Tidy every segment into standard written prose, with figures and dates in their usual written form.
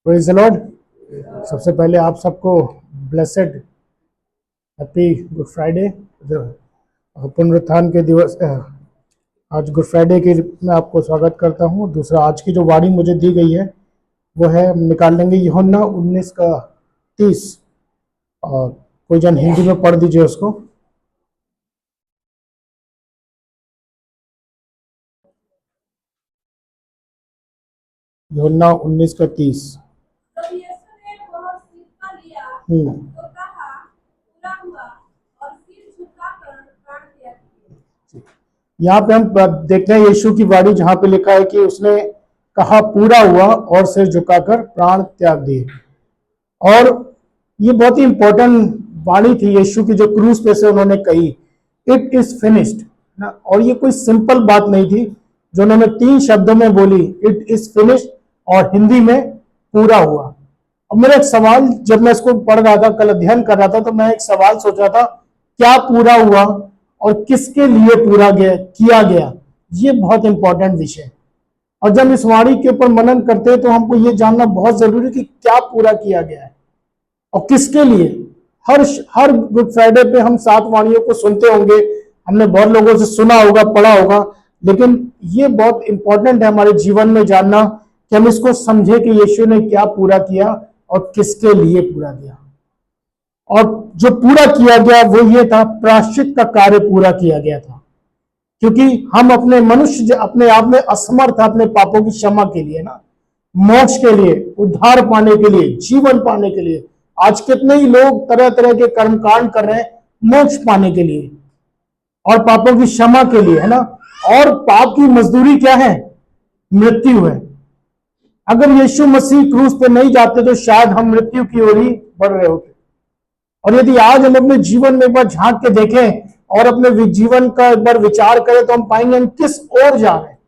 Praise the Lord. सबसे पहले आप सबको ब्लेसेड हैप्पी गुड फ्राइडे, पुनरुत्थान के दिवस। आज गुड फ्राइडे के मैं आपको स्वागत करता हूँ। दूसरा, आज की जो वाणी मुझे दी गई है वो है, हम निकाल लेंगे यूहन्ना 19:30। और कोई जन हिंदी में पढ़ दीजिए उसको। यूहन्ना 19:30। जब यीशु ने वह सिक्का लिया तो कहा, पूरा हुआ, और सिर झुकाकर प्राण त्याग दिए। यहाँ पे हम देखते हैं यीशु की वाणी, जहाँ पे लिखा है कि उसने कहा पूरा हुआ और सिर झुकाकर प्राण त्याग दिए। और ये बहुत ही इंपॉर्टेंट वाणी थी यीशु की, जो क्रूस पे से उन्होंने कही, इट इज फिनिश्ड ना। और ये कोई सिंपल बात नहीं थी जो उन्होंने 3 शब्दों में बोली, इट इज फिनिश्ड, और हिंदी में पूरा हुआ। अब मेरा एक सवाल, जब मैं इसको पढ़ रहा था, कल अध्ययन कर रहा था, तो मैं एक सवाल सोच रहा था, क्या पूरा हुआ और किसके लिए पूरा किया गया। ये बहुत इंपॉर्टेंट विषय। और जब इस वाणी के ऊपर मनन करते हैं तो हमको ये जानना बहुत जरूरी है कि क्या पूरा किया गया है और किसके लिए। हर गुड फ्राइडे पे हम 7 वाणियों को सुनते होंगे, हमने बहुत लोगों से सुना होगा, पढ़ा होगा, लेकिन ये बहुत इंपॉर्टेंट है हमारे जीवन में जानना कि हम इसको समझे कि यीशु ने क्या पूरा किया और किसके लिए पूरा किया। और जो पूरा किया गया वो ये था, प्रायश्चित का कार्य पूरा किया गया था। क्योंकि हम अपने मनुष्य अपने आप में असमर्थ है अपने पापों की क्षमा के लिए ना, मोक्ष के लिए, उद्धार पाने के लिए, जीवन पाने के लिए। आज कितने ही लोग तरह तरह के कर्मकांड कर रहे हैं मोक्ष पाने के लिए और पापों की क्षमा के लिए, है ना। और पाप की मजदूरी क्या है? मृत्यु है। अगर यीशु मसीह क्रूस पे नहीं जाते तो शायद हम मृत्यु की ओर ही बढ़ रहे होते। और यदि आज हम अपने जीवन में एक बार झांक के देखें और अपने जीवन का एक बार विचार करें तो हम पाएंगे हम किस ओर जा रहे हैं।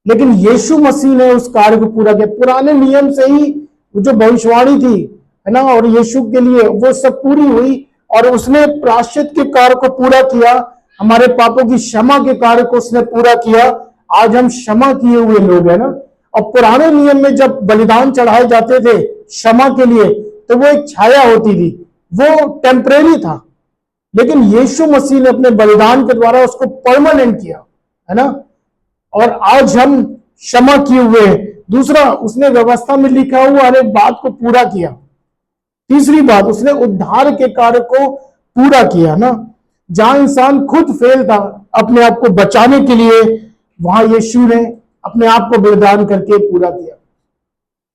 लेकिन यीशु मसीह ने उस कार्य को पूरा किया। पुराने नियम से ही जो भविष्यवाणी थी, है ना, और यीशु के लिए वो सब पूरी हुई और उसने प्रायश्चित के कार्य को पूरा किया, हमारे पापों की क्षमा के कार्य को उसने पूरा किया। आज हम क्षमा किए हुए लोग हैं ना। और पुराने नियम में जब बलिदान चढ़ाए जाते थे क्षमा के लिए, तो वो एक छाया होती थी, वो टेम्परेरी था। लेकिन यीशु मसीह ने अपने बलिदान के द्वारा उसको परमानेंट किया, है ना। और आज हम क्षमा किए हुए हैं। दूसरा, उसने व्यवस्था में लिखा हुआ हर एक बात को पूरा किया। तीसरी बात, उसने उद्धार के कार्य को पूरा किया ना। जहां इंसान खुद फेल था अपने आप को बचाने के लिए, वहां यीशु ने अपने आप को बलिदान करके पूरा किया।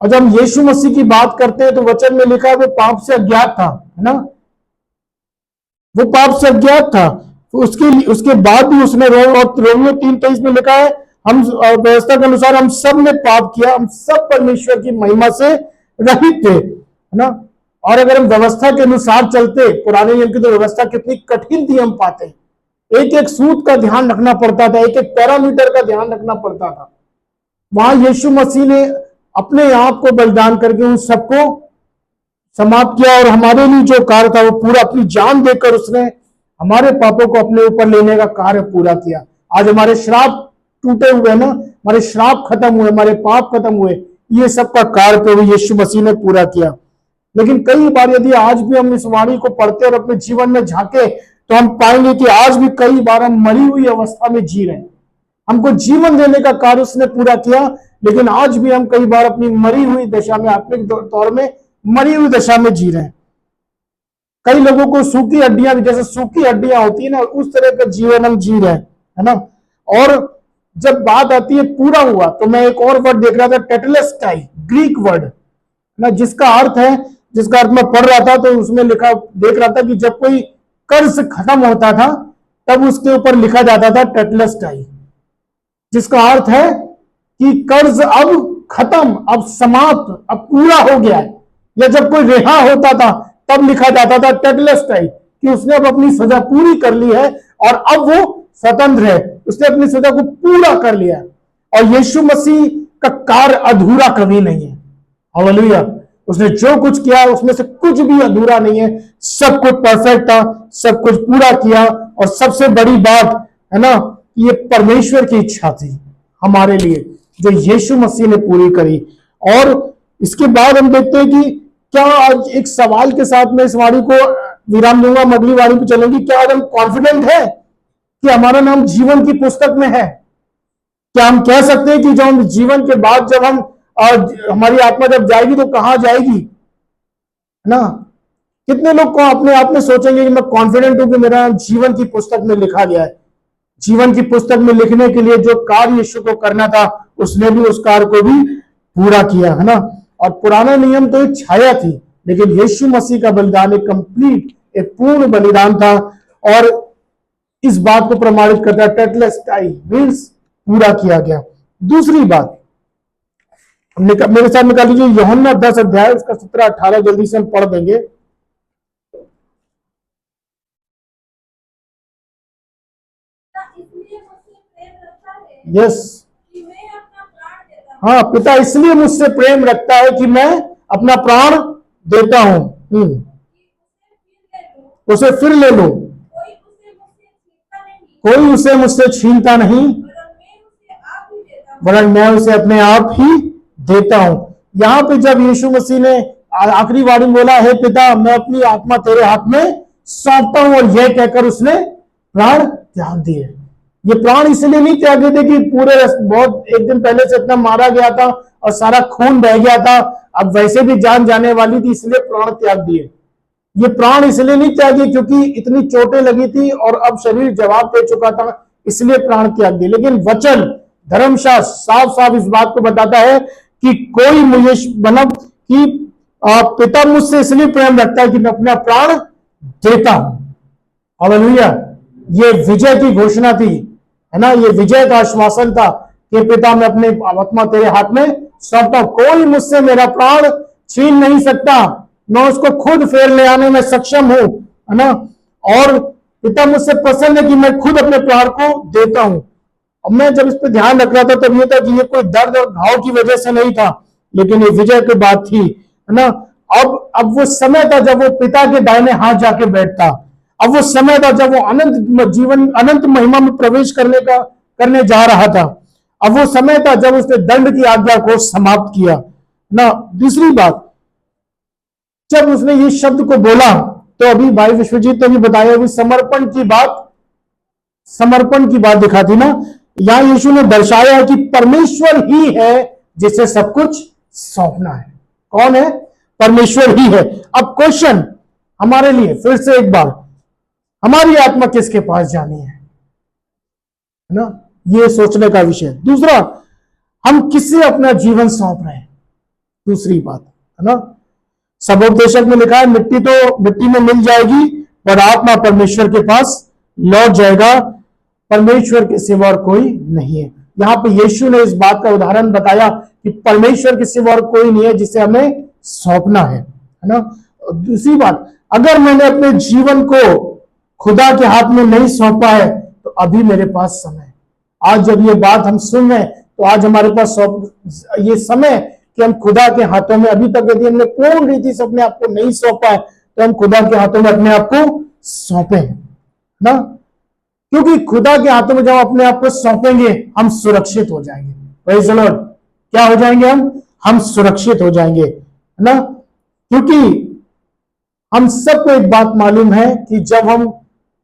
और जब हम यीशु मसीह की बात करते हैं तो वचन में लिखा है वो पाप से अज्ञात था, है ना। वो पाप से अज्ञात था, तो उसके बाद भी उसने रोमियो 3:23 में लिखा है, हम व्यवस्था के अनुसार हम सब ने पाप किया, हम सब परमेश्वर की महिमा से रहित थे, है ना। और अगर हम व्यवस्था के अनुसार चलते, पुराने नियम की तो व्यवस्था कितनी कठिन थी हम पाते, एक एक सूत का ध्यान रखना पड़ता था, एक एक पैरामीटर का ध्यान रखना पड़ता था। वहां यीशु मसीह ने अपने आप को बलिदान करके उन सबको समाप्त किया और हमारे लिए जो कार्य था वो पूरा, अपनी जान देकर उसने हमारे पापों को अपने ऊपर लेने का कार्य पूरा किया। आज हमारे श्राप टूटे हुए ना, हमारे श्राप खत्म हुए, हमारे पाप खत्म हुए, ये सब का कार्य तो यीशु मसीह ने पूरा किया। लेकिन कई बार यदि आज भी हम इस वाणी को पढ़ते और अपने जीवन में झांके तो हम पाएंगे कि आज भी कई बार हम मरी हुई अवस्था में जी रहे हैं। हमको जीवन देने का कार्य उसने पूरा किया, लेकिन आज भी हम कई बार अपनी मरी हुई दशा में, आत्मिक तौर में मरी हुई दशा में जी रहे हैं। कई लोगों को सूखी हड्डियां, जैसे सूखी हड्डियां होती है ना, उस तरह का जीवन हम जी रहे हैं, है ना। और जब बात आती है पूरा हुआ, तो मैं एक और वर्ड देख रहा था, टेटेलेस्टाई, ग्रीक वर्ड ना, जिसका अर्थ मैं पढ़ रहा था तो उसमें लिखा देख रहा था कि जब कोई कर्ज खत्म होता था तब उसके ऊपर लिखा जाता था टेटेलेस्टाई, जिसका अर्थ है कि कर्ज अब खत्म, अब समाप्त, अब पूरा हो गया है। या जब कोई रिहा होता था तब लिखा जाता था टेटेलेस्टाई, कि उसने अब अपनी सजा पूरी कर ली है और अब वो स्वतंत्र है, उसने अपनी सजा को पूरा कर लिया। और यीशु मसीह का कार्य अधूरा कभी नहीं है। हालेलुया। उसने जो कुछ किया उसमें से कुछ भी अधूरा नहीं है, सब कुछ परफेक्ट था, सब कुछ पूरा किया। और सबसे बड़ी बात है ना, ये परमेश्वर की इच्छा थी हमारे लिए, जो यीशु मसीह ने पूरी करी। और इसके बाद हम देखते हैं कि क्या आज एक सवाल के साथ मैं इस वाणी को विराम दूंगा, हम अगली वाणी पे चलेंगे। क्या आज हम कॉन्फिडेंट है कि हमारा नाम जीवन की पुस्तक में है? क्या हम कह सकते हैं कि जो हम जीवन के बाद जब हम हमारी आत्मा जब जाएगी तो कहां जाएगी, है ना? कितने लोग को अपने आप में सोचेंगे कि मैं कॉन्फिडेंट हूं कि मेरा नाम जीवन की पुस्तक में लिखा गया है। जीवन की पुस्तक में लिखने के लिए जो कार्य यीशु को करना था, उसने भी उस कार्य को भी पूरा किया, है ना? और पुराना नियम तो एक छाया थी, लेकिन यीशु मसीह का बलिदान एक कंप्लीट, एक पूर्ण बलिदान था, और इस बात को प्रमाणित करता है टेटलेस्टाई मीन्स पूरा किया गया। दूसरी बात मेरे साथ निकाल लीजिए यूहन्ना 10 अध्याय उसका 17-18, जल्दी से हम पढ़ देंगे। इसलिए मुझसे प्रेम रखता है यस, कि मैं अपना प्राण देता हूँ। हाँ, पिता इसलिए मुझसे प्रेम रखता है कि मैं अपना प्राण देता हूं, उसे फिर ले लो। कोई उसे मुझसे छीनता नहीं, वरन मैं उसे अपने आप ही देता हूं। यहां पे जब यीशु मसीह ने आखिरी वाणी बोला, हे पिता मैं अपनी आत्मा तेरे हाथ में सौंपता हूं, और यह कहकर उसने प्राण त्याग दिए। ये प्राण इसलिए नहीं त्यागे थे कि बहुत एक दिन पहले से इतना मारा गया था और सारा खून बह गया था, अब वैसे भी जान जाने वाली थी, इसलिए प्राण त्याग दिए। ये प्राण इसलिए नहीं त्यागे क्योंकि इतनी चोटें लगी थी और अब शरीर जवाब दे चुका था, इसलिए प्राण त्याग दिए। लेकिन वचन धर्मशास्त्र साफ साफ इस बात को बताता है कि कोई मुझे मतलब कि पिता मुझसे इसलिए प्रेम रखता है कि मैं अपना प्राण देता हूं। हालेलुया। ये विजय की घोषणा थी, है ना? ये विजय का आश्वासन था कि पिता मैं अपने आत्मा तेरे हाथ में सौंपता हूं, कोई मुझसे मेरा प्राण छीन नहीं सकता, मैं उसको खुद फेर ले आने में सक्षम हूं, है ना? और पिता मुझसे प्रसन्न है कि मैं खुद अपने प्राण को देता हूं। अब मैं जब इस पर ध्यान रख रहा था तब ये था कि ये कोई दर्द और घाव की वजह से नहीं था, लेकिन ये विजय की बात थी, है ना? अब वो समय था जब वो पिता के दाहिने हाथ जाके बैठता। अब वो समय था जब वो अनंत जीवन, अनंत महिमा में प्रवेश करने जा रहा था। अब वो समय था जब उसने दंड की आज्ञा को समाप्त किया ना। दूसरी बात, जब उसने ये शब्द को बोला तो अभी भाई विश्वजीत ने भी बताया, अभी समर्पण की बात दिखाती ना। यहां यीशु ने दर्शाया है कि परमेश्वर ही है जिसे सब कुछ सौंपना है। कौन है? परमेश्वर ही है। अब क्वेश्चन हमारे लिए फिर से एक बार, हमारी आत्मा किसके पास जानी है ना? ये सोचने का विषय। दूसरा, हम किससे अपना जीवन सौंप रहे हैं? दूसरी बात, है ना? सबोपदेशक में लिखा है मिट्टी तो मिट्टी में मिल जाएगी, पर आत्मा परमेश्वर के पास लौट जाएगा। परमेश्वर के सिवा और कोई नहीं है। यहां पे यीशु ने इस बात का उदाहरण बताया कि परमेश्वर के सिवा और कोई नहीं है जिसे हमें सौंपना है ना? दूसरी बात, अगर मैंने अपने जीवन को खुदा के हाथ में नहीं सौंपा है तो अभी मेरे पास समय, आज जब ये बात हम सुन रहे हैं तो आज हमारे पास ये समय कि हम खुदा के हाथों में, अभी तक यदि हमने पूर्ण रीति से अपने आप को नहीं सौंपा है तो हम खुदा के हाथों में अपने आप को सौंपे ना, क्योंकि खुदा के हाथों में जब अपने आप को सौंपेंगे हम सुरक्षित हो जाएंगे। Praise the Lord. क्या हो जाएंगे? हम सुरक्षित हो जाएंगे, है ना? क्योंकि हम सबको एक बात मालूम है कि जब हम,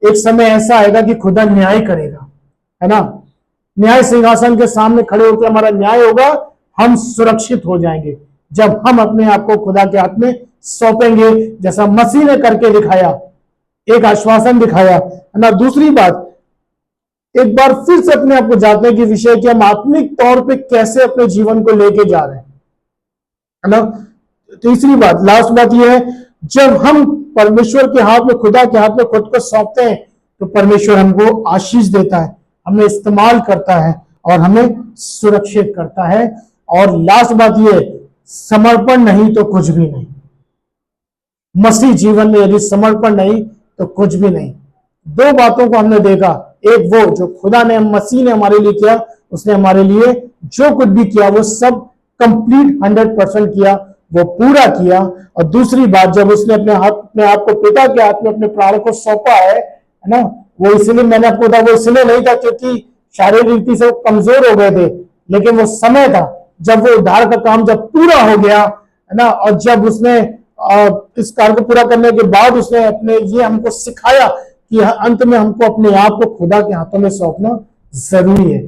एक समय ऐसा आएगा कि खुदा न्याय करेगा, है ना? न्याय सिंहासन के सामने खड़े होकर हमारा न्याय होगा, हम सुरक्षित हो जाएंगे जब हम अपने आप को खुदा के हाथ में सौंपेंगे, जैसा मसीह ने करके दिखाया, एक आश्वासन दिखाया, है ना? दूसरी बात, एक बार फिर से अपने आप को जानने की विषय कि हम आत्मिक तौर पे कैसे अपने जीवन को लेके जा रहे हैं, है ना? तीसरी बात, लास्ट बात यह है, जब हम परमेश्वर के हाथ में, खुदा के हाथ में खुद को सौंपते हैं तो परमेश्वर हमको आशीष देता है, हमें इस्तेमाल करता है और हमें सुरक्षित करता है। और लास्ट बात यह, समर्पण नहीं तो कुछ भी नहीं। मसीह जीवन में यदि समर्पण नहीं तो कुछ भी नहीं। दो बातों को हमने देखा, एक वो जो खुदा ने, मसीह ने हमारे लिए किया, उसने हमारे लिए जो कुछ भी किया वो सब कंप्लीट 100% किया, वो पूरा किया। और दूसरी बात, जब उसने अपने आप को पिता के हाथ में अपने प्राण को सौंपा है ना, वो इसलिए, मैंने आपको बताया, वो इसलिए नहीं था क्योंकि शारीरिक रीति से वो कमजोर हो गए थे, लेकिन वो समय था जब वो उद्धार का काम जब पूरा हो गया है ना। और जब उसने इस कार्य को पूरा करने के बाद उसने अपने ये हमको सिखाया कि अंत में हमको अपने आप को खुदा के हाथों में सौंपना जरूरी है।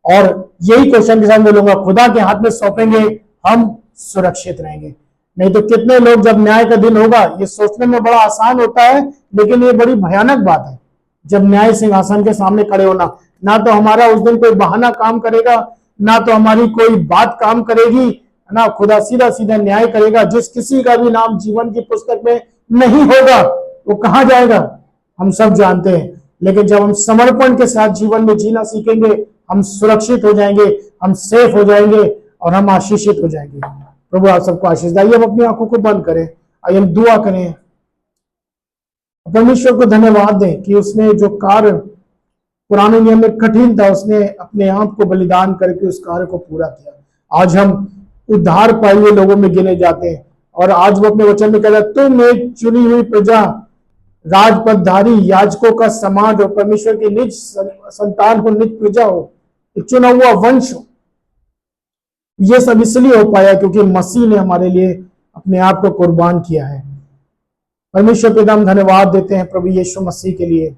और यही क्वेश्चन के साथ बोलूंगा, खुदा के हाथ में सौंपेंगे हम सुरक्षित रहेंगे। नहीं तो कितने लोग, जब न्याय का दिन होगा, ये सोचने में बड़ा आसान होता है लेकिन ये बड़ी भयानक बात है। जब न्याय सिंहासन के सामने खड़े होना, ना तो हमारा उस दिन कोई बहाना काम करेगा, ना तो हमारी कोई बात काम करेगी, है ना। खुदा सीधा सीधा न्याय करेगा। जिस किसी का भी नाम जीवन की पुस्तक में नहीं होगा वो कहां जाएगा हम सब जानते हैं। लेकिन जब हम समर्पण के साथ जीवन में जीना सीखेंगे, हम सुरक्षित हो जाएंगे, हम सेफ हो जाएंगे और हम आशीषित हो जाएंगे। प्रभु आप सबको आशीष दे। आइए हम अपनी आंखों को बंद करें, आइए हम दुआ करें। परमेश्वर को धन्यवाद दें कि उसने जो कार्य पुराने नियम में कठिन था, उसने अपने आप को बलिदान करके उस कार्य को पूरा किया। आज हम उद्धार पाए हुए लोगों में गिने जाते हैं। और आज वो अपने वचन में कहता है, तुम एक चुनी हुई प्रजा, राजपदधारी, याजकों का समाज हो, परमेश्वर की निज संतान हो, निज प्रजा हो, एक चुना हुआ वंश हो। ये सब इसलिए हो पाया क्योंकि मसीह ने हमारे लिए अपने आप को कुर्बान किया है। परमेश्वर पिता हम धन्यवाद देते हैं प्रभु यीशु मसीह के लिए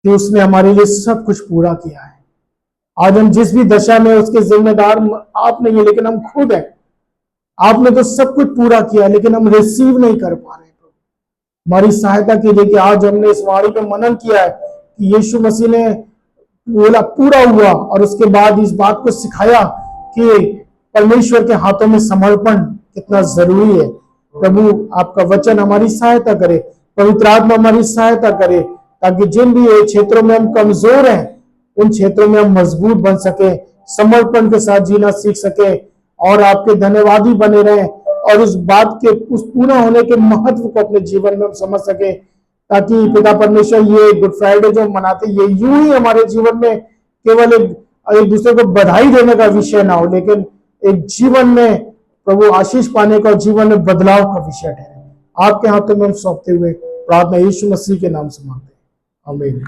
कि उसने हमारे लिए सब कुछ पूरा किया है। आज हम जिस भी दशा में, उसके जिम्मेदार आप नहीं है लेकिन हम खुद हैं। आपने तो सब कुछ पूरा किया लेकिन हम रिसीव नहीं कर पा रहे। हमारी सहायता कीजिए कि आज हमने इस वाणी पे मनन किया है कि यीशु मसीह ने बोला पूरा हुआ, और उसके बाद इस बात को सिखाया कि परमेश्वर के हाथों में समर्पण कितना जरूरी है। प्रभु आपका वचन हमारी सहायता करे, पवित्र आत्मा हमारी सहायता करे, ताकि जिन भी क्षेत्रों में हम कमजोर हैं उन क्षेत्रों में हम मजबूत बन सके, समर्पण के साथ जीना सीख सके और आपके धन्यवादी बने रहें, और उस बात के उस पूरा होने के महत्व को अपने जीवन में हम समझ सके, ताकि पिता परमेश्वर ये गुड फ्राइडे जो मनाते ये यूं ही हमारे जीवन में केवल एक दूसरे को बधाई देने का विषय ना हो, लेकिन एक जीवन में प्रभु आशीष पाने का, जीवन में बदलाव का विषय ठहरे। आपके हाथों में हम सौंपते हुए प्रार्थना यीशु मसीह के नाम से मांगते हैं, आमीन।